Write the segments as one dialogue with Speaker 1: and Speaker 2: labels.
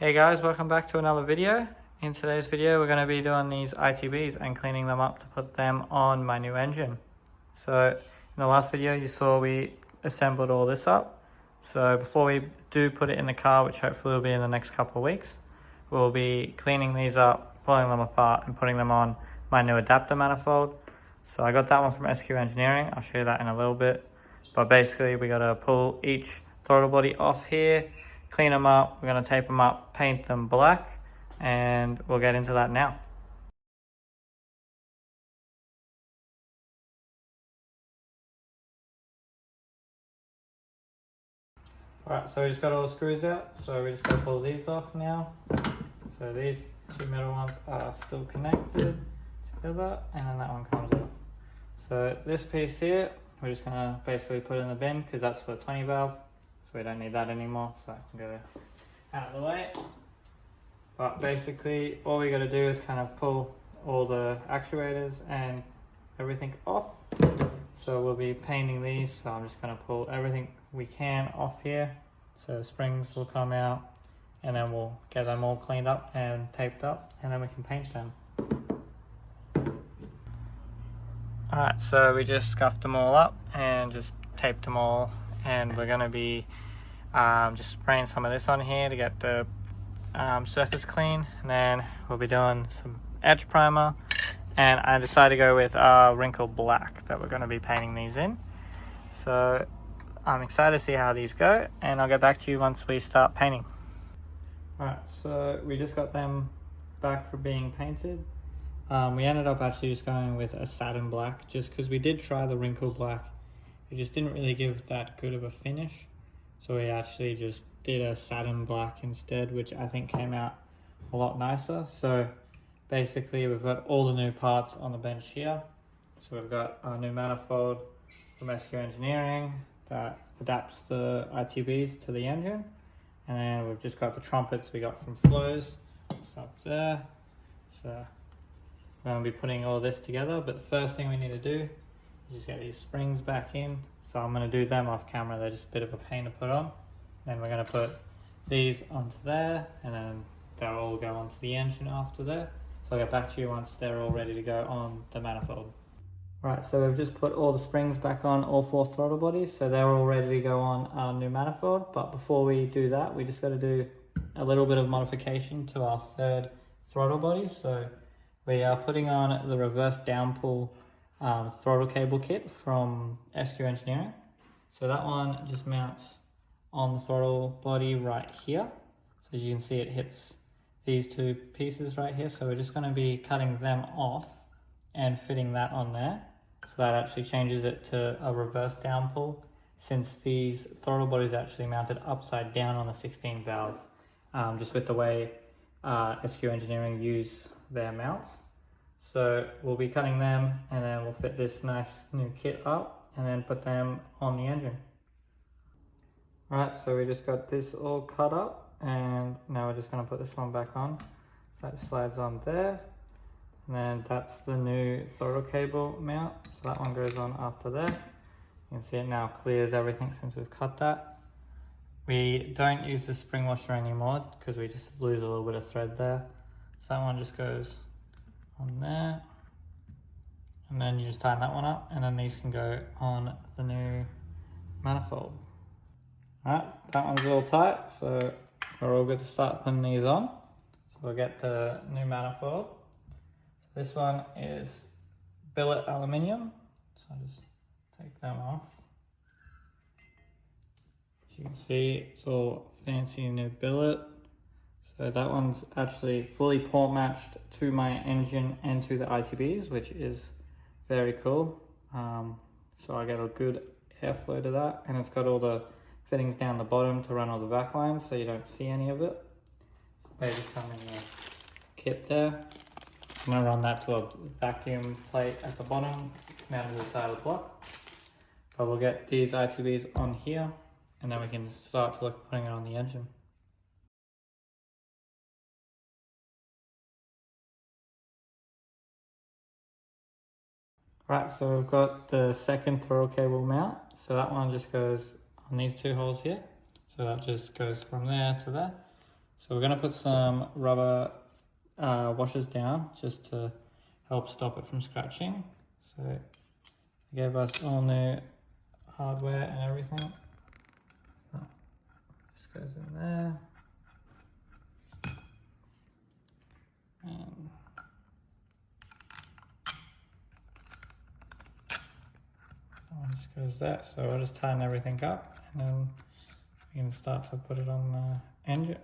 Speaker 1: Hey guys, welcome back to another video. In today's video we're going to be doing these Itbs and cleaning them up to put them on my new engine. So in the last video you saw we assembled all this up. So before we do put it in the car, which hopefully will be in the next couple of weeks, we'll be cleaning these up, pulling them apart and putting them on my new adapter manifold. So I got that one from SQ Engineering. I'll show you that in a little bit. But basically we got to pull each throttle body off here, clean them up, we're going to tape them up, paint them black, and we'll get into that now. Alright, so we just got all the screws out, so we just got to pull these off now. So these two middle ones are still connected together, and then that one comes off. So this piece here, we're just going to basically put in the bin because that's for the 20 valve, so we don't need that anymore, so that can go out of the way. But basically all we got to do is kind of pull all the actuators and everything off. So we'll be painting these, so I'm just going to pull everything we can off here. So the springs will come out and then we'll get them all cleaned up and taped up, and then we can paint them. Alright, so we just scuffed them all up and just taped them all, and we're going to be just spraying some of this on here to get the surface clean, and then we'll be doing some edge primer, and I decided to go with wrinkle black that we're going to be painting these in. So I'm excited to see how these go, and I'll get back to you once we start painting. Alright, so we just got them back for being painted. We ended up actually just going with a satin black just because we did try the wrinkle black. It just didn't really give that good of a finish, so we actually just did a satin black instead, which I think came out a lot nicer. So basically we've got all the new parts on the bench here. So we've got our new manifold from SQ Engineering that adapts the Itbs to the engine, and then we've just got the trumpets we got from Flows just up there. So we're going to be putting all this together, but the first thing we need to do is just get these springs back in. So I'm going to do them off camera, they're just a bit of a pain to put on. Then we're going to put these onto there, and then they'll all go onto the engine after there. So I'll get back to you once they're all ready to go on the manifold. Right, so we've just put all the springs back on all four throttle bodies, so they're all ready to go on our new manifold. But before we do that, we just got to do a little bit of modification to our third throttle body. So we are putting on the reverse downpull throttle cable kit from SQ Engineering. So that one just mounts on the throttle body right here. So as you can see, it hits these two pieces right here. So we're just going to be cutting them off and fitting that on there. So that actually changes it to a reverse downpull, since these throttle bodies are actually mounted upside down on the 16 valve, just with the way SQ Engineering use their mounts. So we'll be cutting them, and then we'll fit this nice new kit up and then put them on the engine. Alright, so we just got this all cut up, and now we're just going to put this one back on. So that slides on there, and then that's the new throttle cable mount, so that one goes on after there. You can see it now clears everything since we've cut that. We don't use the spring washer anymore because we just lose a little bit of thread there. So that one just goes on there, and then you just tighten that one up, and then these can go on the new manifold. Alright, that one's all tight, so we're all good to start putting these on. So we'll get the new manifold. So this one is billet aluminium, so I'll just take them off. As you can see, it's all fancy new billet. So that one's actually fully port matched to my engine and to the Itbs, which is very cool. So I get a good airflow to that, and it's got all the fittings down the bottom to run all the vac lines, so you don't see any of it. So they just come in the kit there. I'm going to run that to a vacuum plate at the bottom, mounted to the side of the block. But we'll get these Itbs on here, and then we can start to look at putting it on the engine. Right, so we've got the second throttle cable mount. So that one just goes on these two holes here. So that just goes from there to there. So we're going to put some rubber washers down just to help stop it from scratching. So it gave us all new hardware and everything. So this goes in there. And that one just goes there. So we'll just tighten everything up and then we can start to put it on the engine.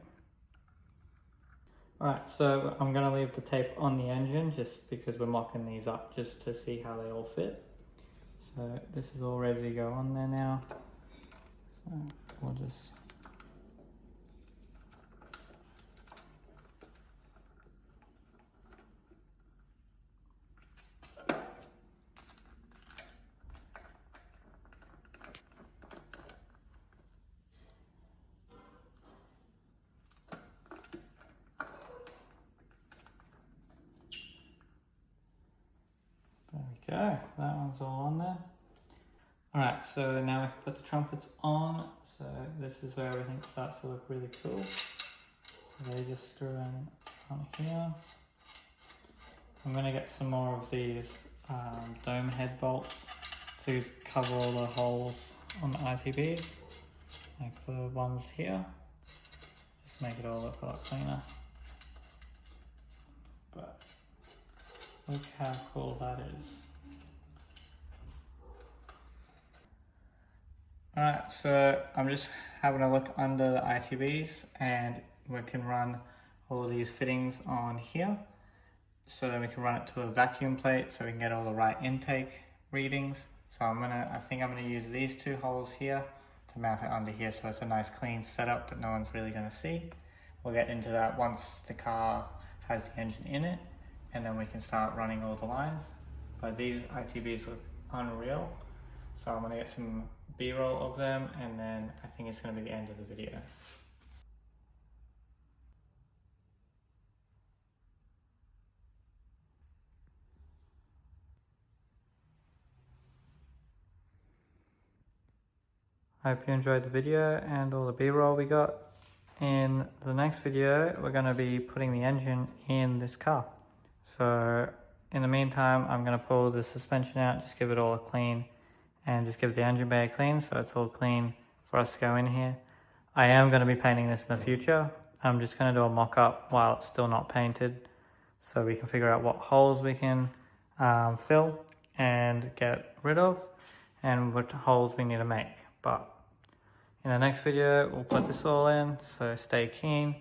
Speaker 1: Alright, so I'm going to leave the tape on the engine just because we're mocking these up just to see how they all fit. So this is all ready to go on there now. So we'll just... There we go, that one's all on there. Alright, so now we can put the trumpets on. So this is where everything starts to look really cool. So they just screw in on here. I'm going to get some more of these dome head bolts to cover all the holes on the ITBs, like the ones here. Just make it all look a lot cleaner. But look how cool that is. Alright, so I'm just having a look under the ITBs and we can run all these fittings on here. So then we can run it to a vacuum plate so we can get all the right intake readings. So I think I'm gonna use these two holes here to mount it under here so it's a nice clean setup that no one's really gonna see. We'll get into that once the car has the engine in it, and then we can start running all the lines. But these ITBs look unreal. So I'm gonna get some B-roll of them and then I think it's gonna be the end of the video. I hope you enjoyed the video and all the B-roll we got. In the next video, we're going to be putting the engine in this car. So in the meantime, I'm going to pull the suspension out, just give it all a clean and just give the engine bay a clean so it's all clean for us to go in here. I am going to be painting this in the future. I'm just going to do a mock-up while it's still not painted so we can figure out what holes we can fill and get rid of and what holes we need to make. But in the next video, we'll put this all in, so stay keen.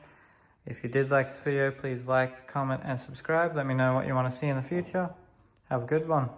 Speaker 1: If you did like this video, please like, comment, and subscribe. Let me know what you want to see in the future. Have a good one.